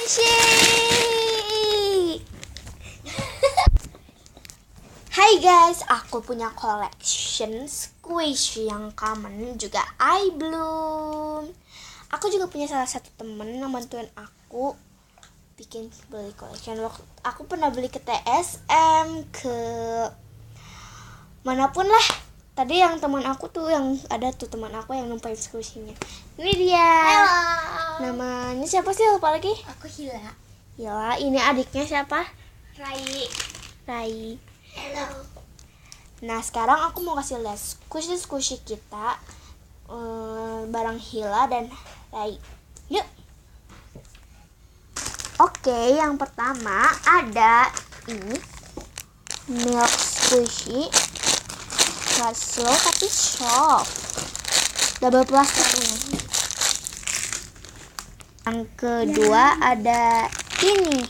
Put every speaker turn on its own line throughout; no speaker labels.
squishy. Hai guys, aku punya collection squishy yang common juga I bloom. Aku juga punya salah satu temen yang bantuin aku bikin beli collection. Aku pernah beli ke TSM, ke manapun lah. Tadi yang teman aku tuh, yang ada tuh teman aku yang numpain squishy-nya. Ini dia.
Halo.
Namanya siapa sih, lupa lagi?
Aku Hila.
Hila. Ini adiknya siapa? Rai.
Halo.
Nah, sekarang aku mau kasih lihat squishy kita bareng Hila dan Rai. Yuk. Oke, yang pertama ada ini milk squishy. Gak slow tapi soft. Double plastik ini. Yang kedua ada ini.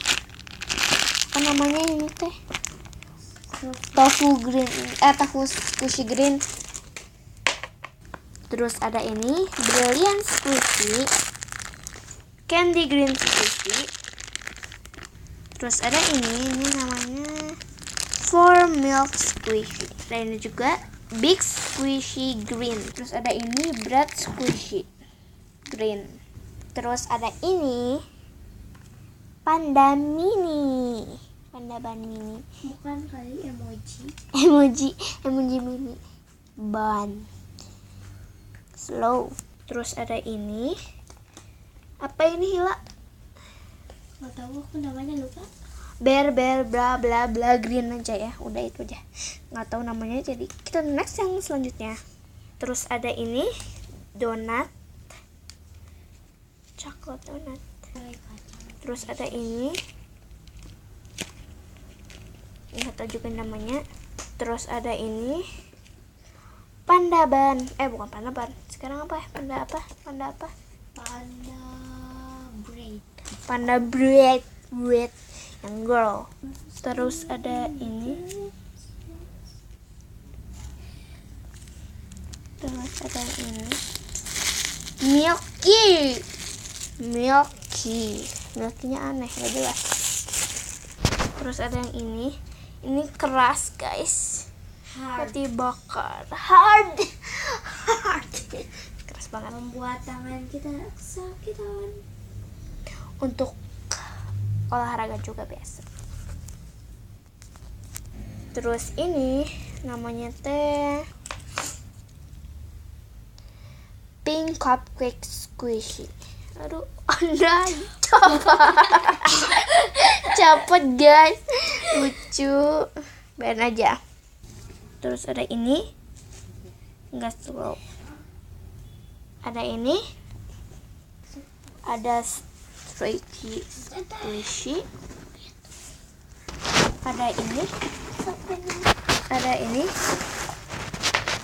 Apa namanya ini teh? Tofu squishy green. Terus ada ini brilliant squishy, candy green squishy. Terus ada ini namanya four milk squishy. Dan ini juga big squishy green. Terus ada ini bread squishy green. Terus ada ini panda mini. Panda ban mini.
Bukan kali
Emoji mini. Ban. Slow. Terus ada ini. Apa ini, Hila?
Gak tahu, aku namanya lupa.
Bear bla bla bla green aja ya. Udah itu aja. Nggak tahu namanya, jadi kita next yang selanjutnya. Terus ada ini donat. Coklat donat. Terus ada ini. Nggak tahu juga namanya. Terus ada ini panda ban. Bukan panda ban. Sekarang apa ya? Panda apa? Panda bread yang girl. Terus ada ini. Terus ada ini milky-nya aneh, gak jelas. Terus ada yang ini keras guys, seperti bakar, hard keras banget,
Membuat tangan kita sakitan.
untuk olahraga juga biasa. Terus ini namanya teh pink cupcake squishy. Aduh, anda cepet guys, lucu, biarin aja. Terus ada ini enggak slow. Ada ini, ada stretchy squishy. Ada ini,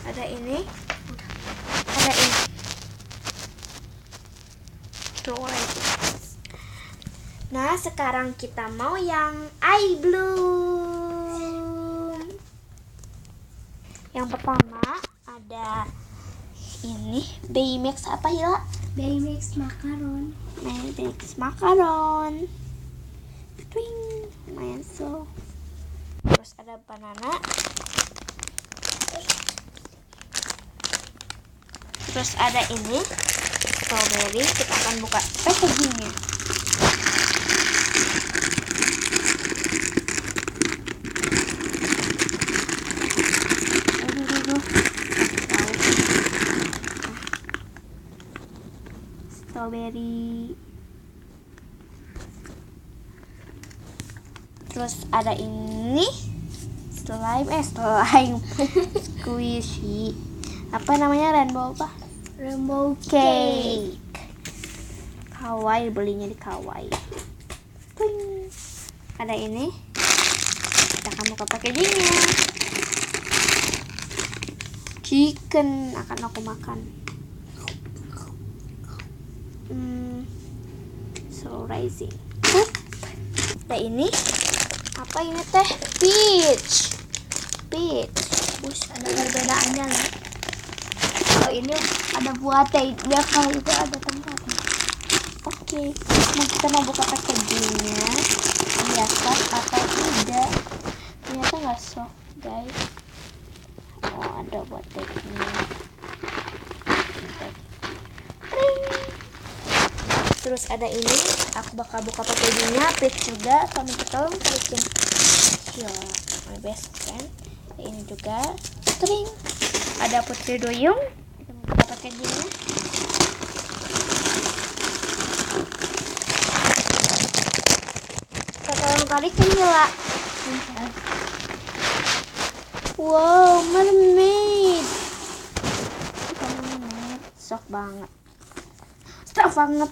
ada ini. Nah, sekarang kita mau yang I bloom. Yang pertama ada ini Baymax apa ya?
Baymax makaron.
Twing, lumayan slow. Terus ada banana. Terus ada ini strawberry. Kita akan buka packagingnya. Strawberry. Terus ada ini slime squishy. Apa namanya? Rainbow cake. Kawaii, belinya di Kawaii. Ada ini. Kita akan buka packagingnya. Chicken akan aku makan. Slow rising. Ada ini. Apa ini teh? Peach.
Ada perbedaannya lah. Kalau ini ada buatnya, dia kalau itu ada tempatnya.
Oke. Oke, nah kita mau buka packagingnya, iya sok atau tidak. Ternyata nggak sok guys. Oh, ada buat tagnya. Terus ada ini, aku bakal buka packagingnya, please juga kamu tolong kalikin. Ya, my best friend. Ini juga string. Ada Putri Duyung. Kita mau buka packagingnya. Kita tolong kalikin Mila. Wow, mermaid. Mermaid, sok banget. Sok banget.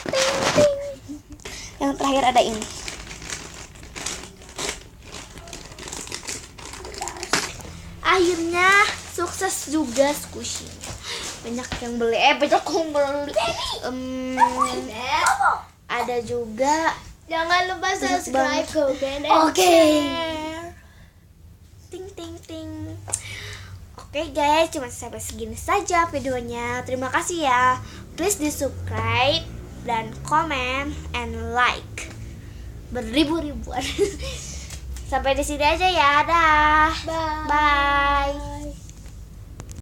Ting, ting. Yang terakhir ada ini. Akhirnya sukses juga squishy. Banyak yang beli, banyak yang beli. Ada juga.
Jangan lupa subscribe, comment, and
Oke.
share.
Ting ting ting. Oke guys, cuma sampai segini saja videonya. Terima kasih ya. Please di subscribe dan comment and like beribu-ribuan. Sampai di sini aja ya. Dah.
Bye.
Bye.